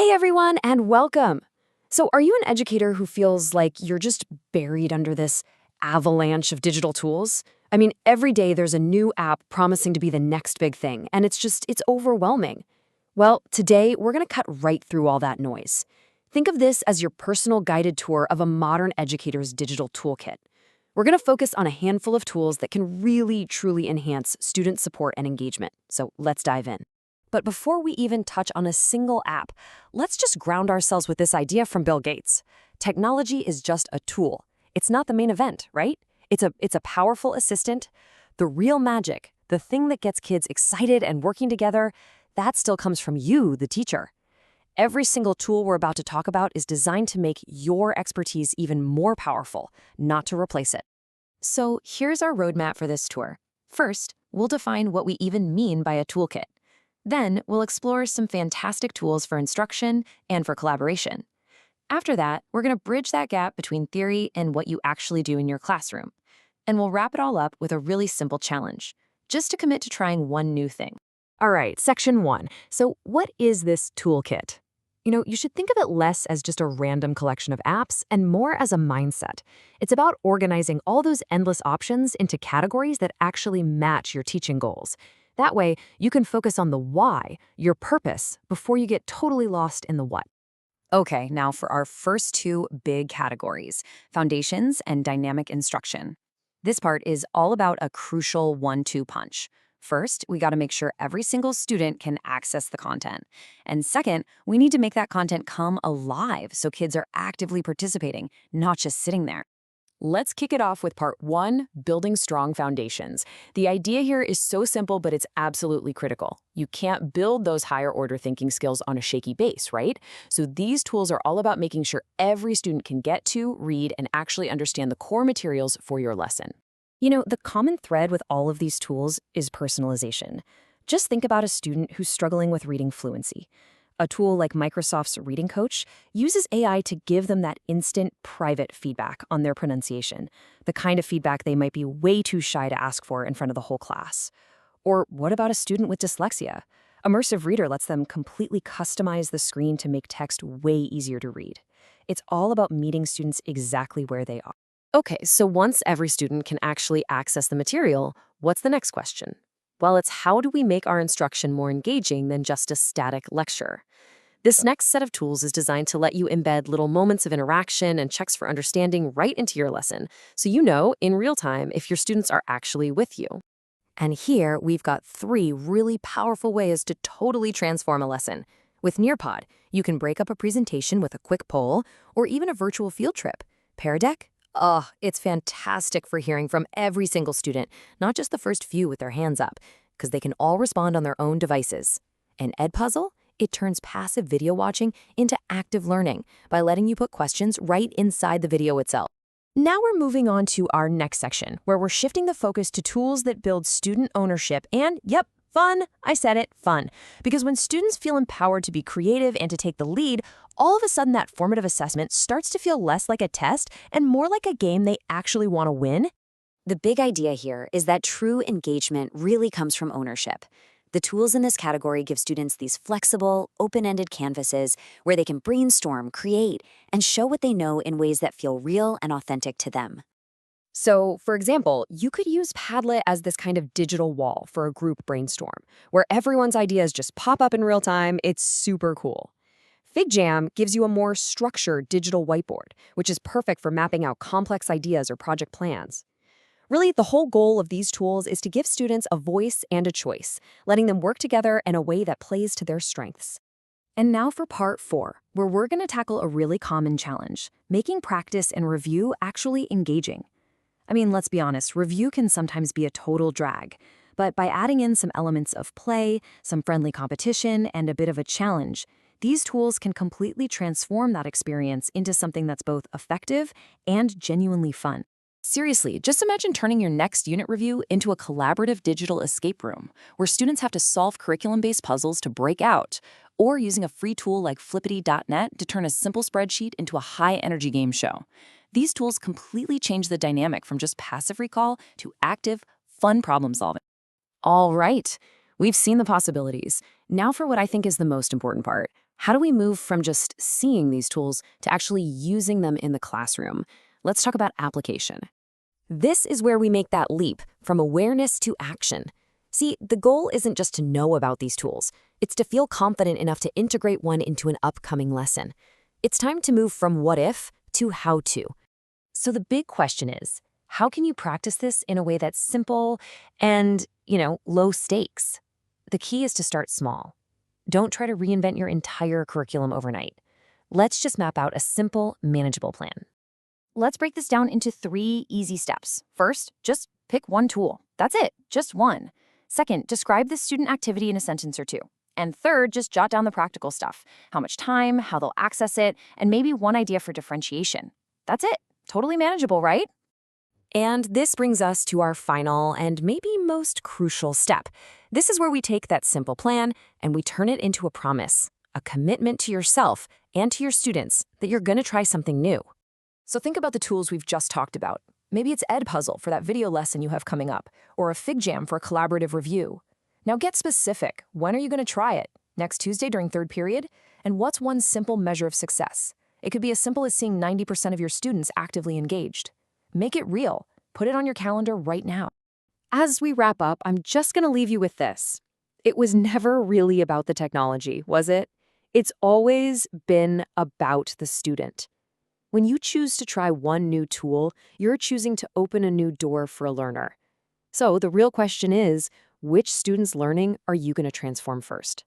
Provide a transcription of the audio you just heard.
Hey everyone, and welcome! So are you an educator who feels like you're just buried under this avalanche of digital tools? I mean, every day there's a new app promising to be the next big thing, and it's overwhelming. Well, today we're going to cut right through all that noise. Think of this as your personal guided tour of a modern educator's digital toolkit. We're going to focus on a handful of tools that can really, truly enhance student support and engagement. So let's dive in. But before we even touch on a single app, let's just ground ourselves with this idea from Bill Gates. Technology is just a tool. It's not the main event, right? It's a powerful assistant. The real magic, the thing that gets kids excited and working together, that still comes from you, the teacher. Every single tool we're about to talk about is designed to make your expertise even more powerful, not to replace it. So here's our roadmap for this tour. First, we'll define what we even mean by a toolkit. Then, we'll explore some fantastic tools for instruction and for collaboration. After that, we're going to bridge that gap between theory and what you actually do in your classroom. And we'll wrap it all up with a really simple challenge, just to commit to trying one new thing. All right, section 1. So what is this toolkit? You should think of it less as just a random collection of apps and more as a mindset. It's about organizing all those endless options into categories that actually match your teaching goals. That way, you can focus on the why, your purpose, before you get totally lost in the what. Okay, now for our first two big categories, foundations and dynamic instruction. This part is all about a crucial 1-2 punch. First, we got to make sure every single student can access the content. And second, we need to make that content come alive so kids are actively participating, not just sitting there. Let's kick it off with part 1, building strong foundations. The idea here is so simple, but it's absolutely critical. You can't build those higher order thinking skills on a shaky base, right? So these tools are all about making sure every student can get to, read, and actually understand the core materials for your lesson. The common thread with all of these tools is personalization. Just think about a student who's struggling with reading fluency. A tool like Microsoft's Reading Coach uses AI to give them that instant, private feedback on their pronunciation, the kind of feedback they might be way too shy to ask for in front of the whole class. Or what about a student with dyslexia? Immersive Reader lets them completely customize the screen to make text way easier to read. It's all about meeting students exactly where they are. Okay, so once every student can actually access the material, what's the next question? Well, it's how do we make our instruction more engaging than just a static lecture? This next set of tools is designed to let you embed little moments of interaction and checks for understanding right into your lesson, so you know in real time if your students are actually with you. And here, we've got 3 really powerful ways to totally transform a lesson. With Nearpod, you can break up a presentation with a quick poll or even a virtual field trip. Pear, it's fantastic for hearing from every single student, not just the first few with their hands up, because they can all respond on their own devices. And Edpuzzle, it turns passive video watching into active learning by letting you put questions right inside the video itself. Now we're moving on to our next section, where we're shifting the focus to tools that build student ownership and, fun. I said it, fun. Because when students feel empowered to be creative and to take the lead, all of a sudden that formative assessment starts to feel less like a test and more like a game they actually want to win. The big idea here is that true engagement really comes from ownership. The tools in this category give students these flexible, open-ended canvases where they can brainstorm, create, and show what they know in ways that feel real and authentic to them. So, for example, you could use Padlet as this kind of digital wall for a group brainstorm, where everyone's ideas just pop up in real time. It's super cool. FigJam gives you a more structured digital whiteboard, which is perfect for mapping out complex ideas or project plans. Really, the whole goal of these tools is to give students a voice and a choice, letting them work together in a way that plays to their strengths. And now for part 4, where we're going to tackle a really common challenge, making practice and review actually engaging. I mean, let's be honest, review can sometimes be a total drag, but by adding in some elements of play, some friendly competition, and a bit of a challenge, these tools can completely transform that experience into something that's both effective and genuinely fun. Seriously, just imagine turning your next unit review into a collaborative digital escape room, where students have to solve curriculum-based puzzles to break out, or using a free tool like Flippity.net to turn a simple spreadsheet into a high-energy game show. These tools completely change the dynamic from just passive recall to active, fun problem solving. All right, we've seen the possibilities. Now for what I think is the most important part, How do we move from just seeing these tools to actually using them in the classroom? Let's talk about application. This is where we make that leap from awareness to action. See, the goal isn't just to know about these tools. It's to feel confident enough to integrate one into an upcoming lesson. It's time to move from what if to how to. So the big question is, how can you practice this in a way that's simple and, low stakes? The key is to start small. Don't try to reinvent your entire curriculum overnight. Let's just map out a simple, manageable plan. Let's break this down into 3 easy steps. First, just pick one tool. That's it, just one. Second, describe the student activity in a sentence or 2. And third, just jot down the practical stuff. How much time, how they'll access it, and maybe one idea for differentiation. That's it. Totally manageable, right? And this brings us to our final and maybe most crucial step. This is where we take that simple plan and we turn it into a promise, a commitment to yourself and to your students that you're going to try something new. So think about the tools we've just talked about. Maybe it's Edpuzzle for that video lesson you have coming up, or a FigJam for a collaborative review. Now get specific. When are you going to try it? Next Tuesday during 3rd period? And what's one simple measure of success? It could be as simple as seeing 90% of your students actively engaged. Make it real. Put it on your calendar right now. As we wrap up, I'm just going to leave you with this. It was never really about the technology, was it? It's always been about the student. When you choose to try one new tool, you're choosing to open a new door for a learner. So the real question is, which student's learning are you going to transform first?